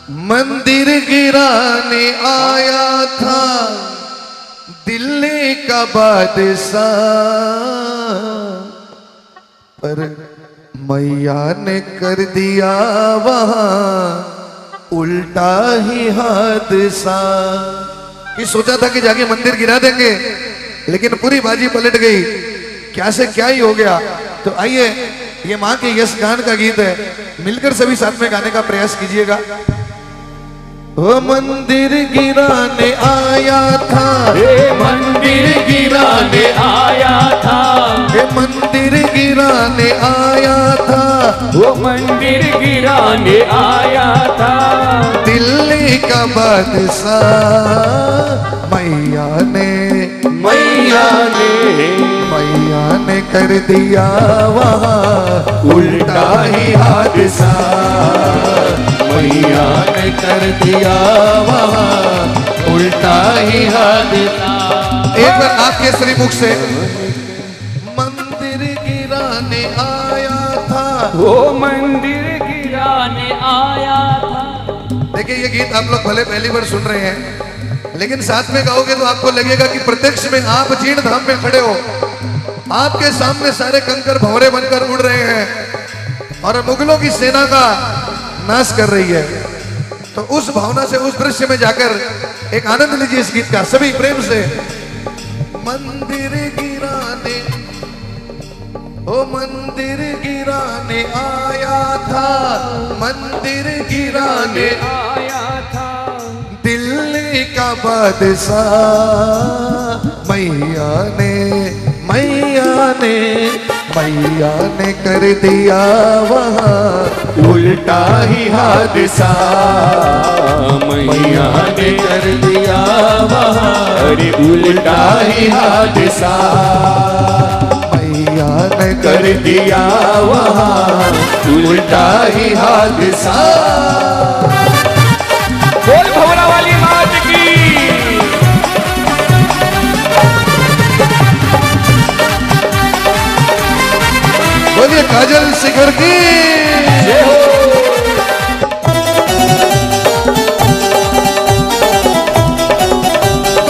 मंदिर गिराने आया था दिल्ली का बादशाह, पर मैया ने कर दिया वहां उल्टा ही हादसा। कि सोचा था कि जाके मंदिर गिरा देंगे, लेकिन पूरी बाजी पलट गई। क्या से क्या ही हो गया। तो आइए, ये माँ के यश गान का गीत है, मिलकर सभी साथ में गाने का प्रयास कीजिएगा। ओ मंदिर गिराने आया था, हे मंदिर गिराने आया था, हे मंदिर गिराने आया था, वो मंदिर गिराने आया था। दिल्ली का बादशाह मैया ने कर दिया वहाँ उल्टा ही हादसा। मैया ने कर दिया वहाँ उल्टा ही हादसा। एक बार आपके श्री मुख से, मंदिर गिराने आया था, वो मंदिर गिराने आया था। देखिए, ये गीत आप लोग भले पहली बार सुन रहे हैं, लेकिन साथ में गाओगे तो आपको लगेगा कि प्रत्यक्ष में आप जीर्ण धाम में खड़े हो। आपके सामने सारे कंकर भंवरे बनकर उड़ रहे हैं और मुगलों की सेना का नाश कर रही है। तो उस भावना से, उस दृश्य में जाकर एक आनंद लीजिए इस गीत का सभी प्रेम से। मंदिर गिराने, ओ मंदिर गिराने आया था, मंदिर गिराने आया था। दिल्ली का बादशाह मैया ने कर दिया वहाँ उल्टा ही हादसा। मैया ने कर दिया वहाँ अरे उल्टा ही हादसा। मैया ने कर दिया वहाँ उल्टा ही हादसा। बोल भवरा वाली मात की। बोलिए काजल शिखर की।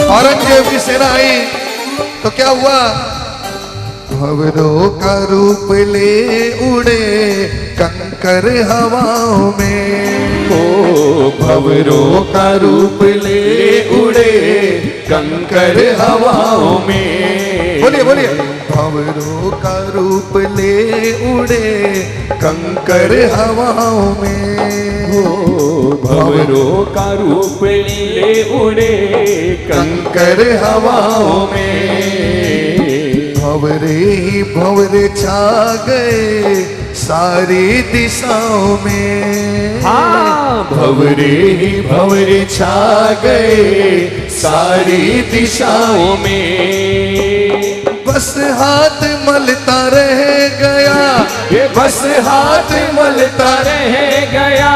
औरंगजेब की सेना आई तो क्या हुआ? भंवरों का रूप ले उड़े कंकर हवाओं में। ओ भंवरों का रूप ले उड़े कंकर हवाओं में। बोलिए बोलिए। भंवरों का रूप ले उड़े कंकर हवाओं में। ओ भंवरों का रूप ले उड़े कंकर हवाओं में। भंवरे ही भंवरे छा गए सारी दिशाओं में। हाँ भंवरे ही भंवरे छा गए सारी दिशाओं में। बस हाथ मलता रह गया, ये बस हाथ मलता रह गया।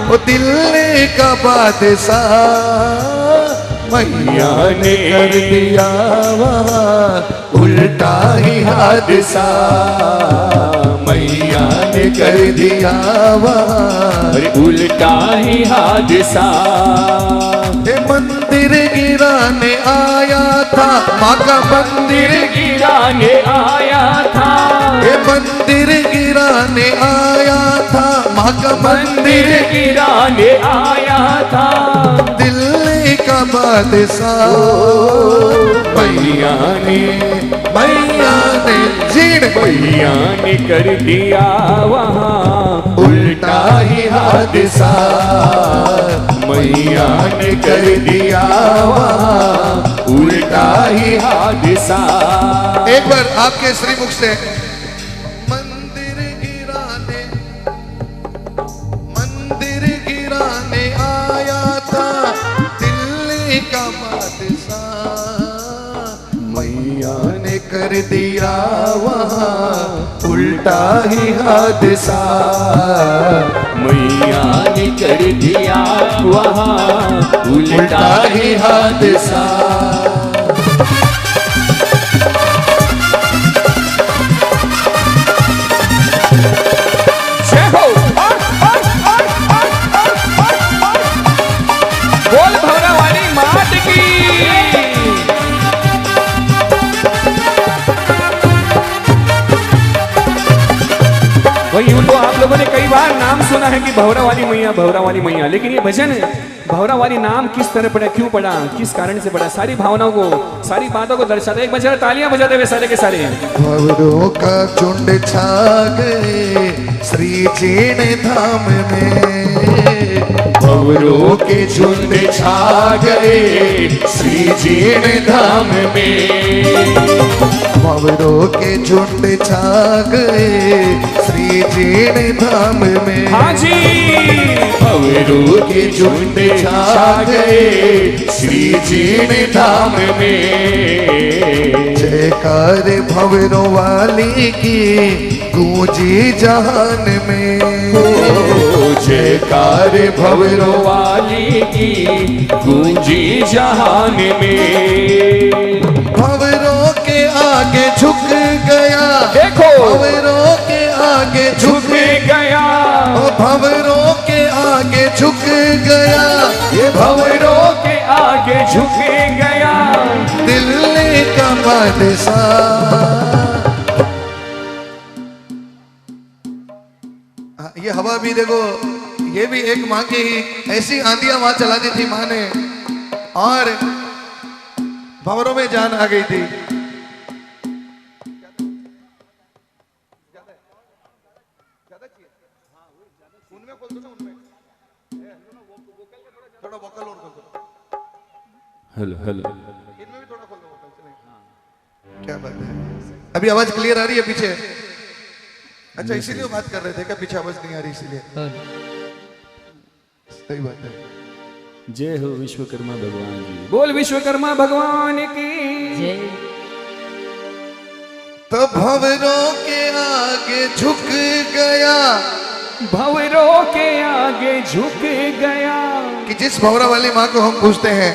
वो दिल्ली का बादशाह मैया ने कर दिया वहाँ उल्टा ही हादसा। मैया ने कर दिया वहाँ अरे उल्टा ही हादसा। ये मंदिर गिराने आया था, माँ का मंदिर गिराने आया था। ये मंदिर गिराने आया था, माँ का मंदिर गिराने आया था। दिल्ली का बादशाह मैया ने जीण मैया ने कर दिया वहाँ उल्टा ही हादसा। मैया ने कर दिया वहाँ उल्टा ही हादसा। एक बार आपके श्रीमुख से, मंदिर गिराने आया था दिल्ली का बादशाह। मैया ने कर दिया वहाँ उल्टा ही हादसा। मैया ने कर दिया वहाँ उल्टा ही हादसा। यूं तो आप लोगों ने कई बार नाम सुना है कि भौरा वाली मैया, लेकिन ये भजन भौरा वाली नाम किस तरह पड़ा, क्यों पड़ा, किस कारण से पड़ा, सारी भावनाओं को, सारी बातों को दर्शाता है। एक बार तालियां बजाते हुए सारे के सारे। भंवरों का झुंड छा गए श्री जीण धाम में, भंवरों के झुंड छा गए श्री जीण धाम में, भंवरों के झुंड छा गए श्री जीण धाम में। हाँ जी, भंवरों के झुंड छा गए श्री जीण धाम में। जयकार भंवरों वाली की गूंजी जहान में, जयकार भंवरों वाली की गूंजी जहान में। भंवरों के आगे झुक गया, देखो भंवरों के आगे झुक गया, भंवरों के आगे झुक गया, ये भंवरों के आगे झुक गया, दिल्ली का बादशाह। ये हवा भी देखो, ये भी एक माँ की ही ऐसी आंधियां वहां चला दी थी माँ ने, और भंवरों में जान आ गई थी। थोड़ा वोकल और कर दो। हेलो हेलो, इनमें भी थोड़ा खोल दो वोकल से। क्या बात है, अभी आवाज क्लियर आ रही है पीछे? अच्छा, इसीलिए बात कर रहे थे क्या, पीछे आवाज नहीं आ रही इसीलिए? सही बात है। जय हो विश्वकर्मा भगवान की, बोल विश्वकर्मा भगवान की। तो भंवरों के आगे झुक गया, भंवरों के आगे झुक गया, कि जिस भंवरा वाली माँ को हम पूछते हैं,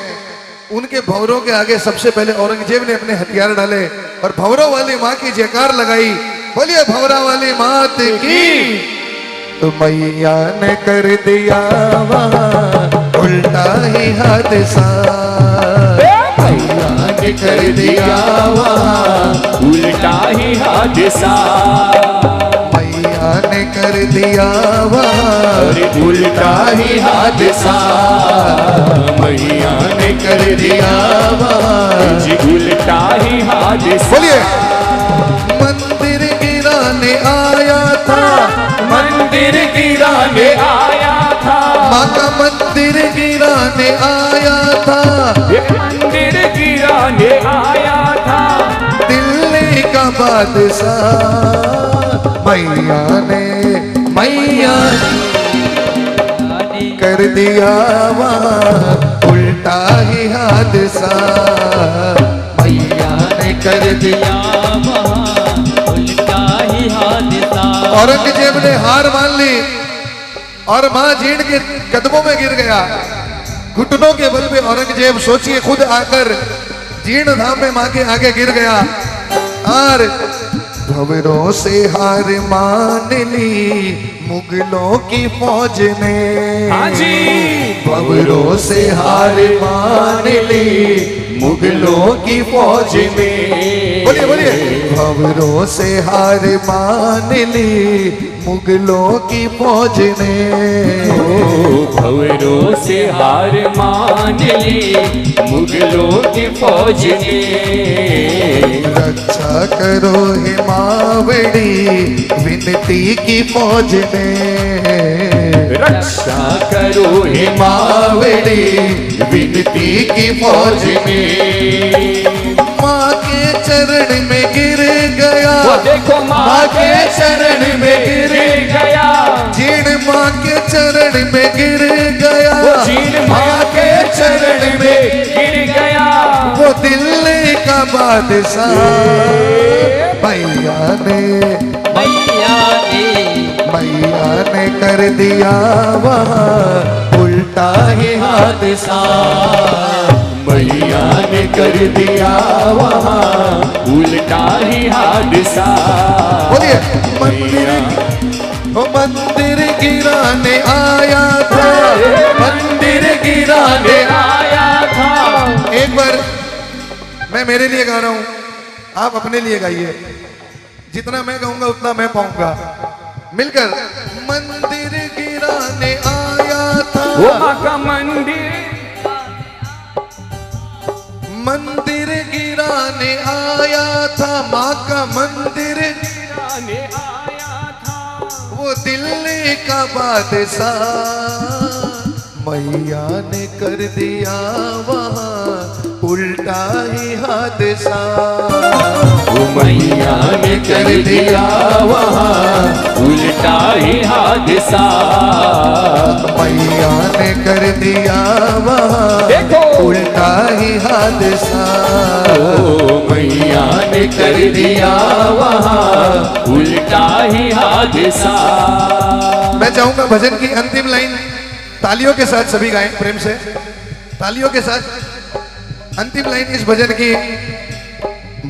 उनके भंवरों के आगे सबसे पहले औरंगजेब ने अपने हथियार डाले और भंवरों वाली माँ की जयकार लगाई। बोलिए भंवरा वाली मात की। तो मैया ने कर दिया वहाँ उल्टा ही हादसा, मैया ने कर दिया वहाँ उल्टा ही हादसा, मैया ने कर दिया वहाँ उल्टा ही हादसा, मैया ने कर दिया वहाँ उल्टा ही हादसा। बोलिए मंदिर गिराने आया था, मंदिर गिराने आया था, माँ का मंदिर गिराने आया था, मंदिर गिराने आया था, दिल्ली का बादशाह। मैया ने कर दिया वहाँ उल्टा ही हादसा, मैया ने कर दिया उल्टा ही हादसा। औरंगजेब ने हार मान ली और माँ जीण के कदमों में गिर गया। घुटनों के बल पे औरंगजेब सोचिए खुद आकर जीर्ण धाम में माँ के आगे गिर गया और भंवरों से हार मान ली मुगलों की फौज ने। हाँ जी, भंवरों से हार मान ली मुगलों की फौज ने। बोलिए बोलिए, भंवरों से हार मान ली मुगलों की फौज ने। भंवरों से हार मान ली मुगलों की फौज ने। रक्षा करो हिमावड़ी विनती की फौज ने। रक्षा करो हिमावड़ी विनती की फौज में। माँ के चरण में गिर गया, वो देखो माँ के चरण में गिर गया, जीण माँ के चरण में गिर गया, वो जीण माँ के चरण में गिर गया, वो दिल्ली का बादशाह। मैया ने कर दिया वहाँ उल्टा ही हादसा। मैया ने कर दिया वहाँ उल्टा ही हादसा। बोलिए मंदिर गिराने आया था, मंदिर गिराने आया था। एक बार मैं मेरे लिए गा रहा हूं, आप अपने लिए गाइए। जितना मैं गाऊंगा उतना मैं पाऊंगा। मिलकर मंदिर गिराने आया था, वो माँ का मंदिर मंदिर गिराने आया था, माँ का मंदिर गिराने आया था, वो दिल्ली का बादशाह, मैया ने कर दिया वहाँ उल्टा ही हादसा, वो मैया ने कर दिया वहाँ उल्टा ही हादसा, मैया ने कर दिया वहाँ देखो उल्टा ही हादसा, ओ मैया ने कर दिया वहाँ उल्टा ही हादसा। मैं चाहूंगा भजन की अंतिम लाइन तालियों के साथ सभी गाएं, प्रेम से तालियों के साथ अंतिम लाइन इस भजन की।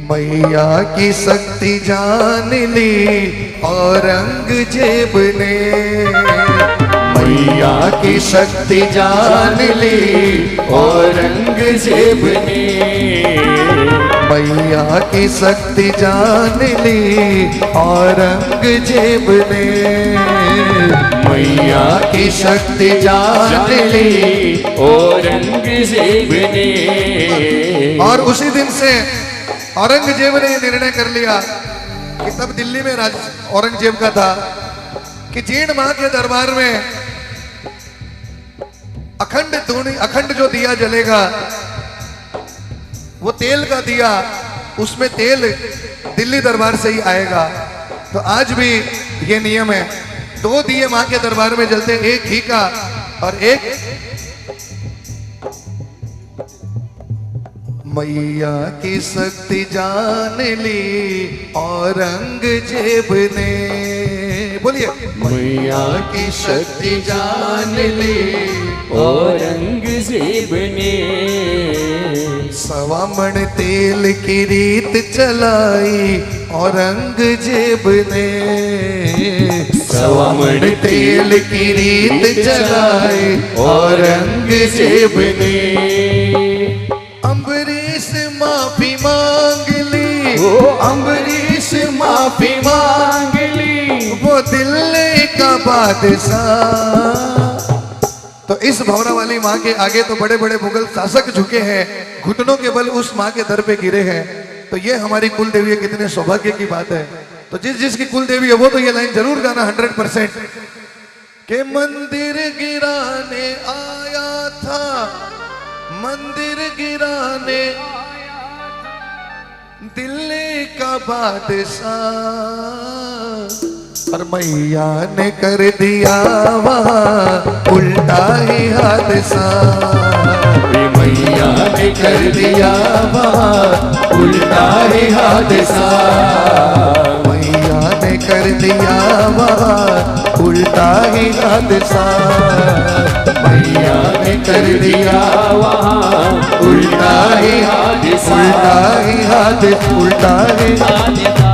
मैया की शक्ति जान ली औरंगजेब ने, मैया की शक्ति जान ली औरंगजेब ने, मैया की शक्ति जान ली औरंगजेब ने, मैया की शक्ति जान ली। औरंगजेब ने। और उसी दिन से औरंगजेब ने निर्णय कर लिया कि तब दिल्ली में राज औरंगजेब का था कि जीण मां के दरबार में अखंड जो दिया जलेगा वो तेल का दिया, उसमें तेल दिल्ली दरबार से ही आएगा। तो आज भी ये नियम है, 2 दिए मां के दरबार में जलते, एक घी का और एक मैया की शक्ति जान ली औरंगजेब ने, बोलिए मैया की शक्ति जान ली औरंगजेब ने। 1.25 मन तेल की रीत चलाई औरंगजेब ने, 1.25 मन तेल की रीत चलाई औरंगजेब ने। अम्बरीश माफी मांग ली, अम्बरीश माफी मांग ली, वो दिल्ली का बादशाह। तो इस भौरा वाली माँ के आगे तो बड़े बड़े मुगल शासक झुके हैं, घुटनों के बल उस माँ के दर पे गिरे हैं। तो ये हमारी कुल देवी है, कितने सौभाग्य की बात है। तो जिसकी कुल देवी है वो तो ये लाइन जरूर गाना 100% के मंदिर गिराने आया था, मंदिर गिराने दिल्ली का बादशाह, और मैया ने कर दिया वहाँ उल्टा ही हादसा, मैया ने कर दिया वहाँ उल्टा ही हादसा, मैया ने कर दिया वहाँ उल्टा ही हादसा, मैया ने कर दिया वहाँ उल्टा ही हादसा, उल्टा ही हादसा, उल्टा ही हादसा।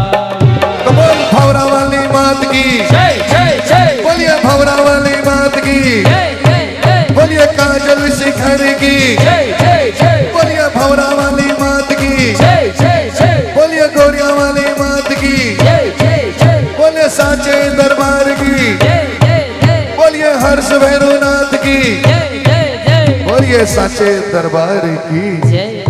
कमल भौरा वाली मात की जय जय जय, बोलिए, भौरा वाली मात की जय जय जय, बोलिए, काजल शिखर की जय जय जय, बोलिए, भौरा वाली मात की जय जय जय, बोलिए, गौरिया वाली मात की जय जय जय, बोलिए, साचे दरबार की जय जय जय, बोलिए, हर्ष भैरवनाथ की जय जय जय, बोलिए, साचे दरबार की जय।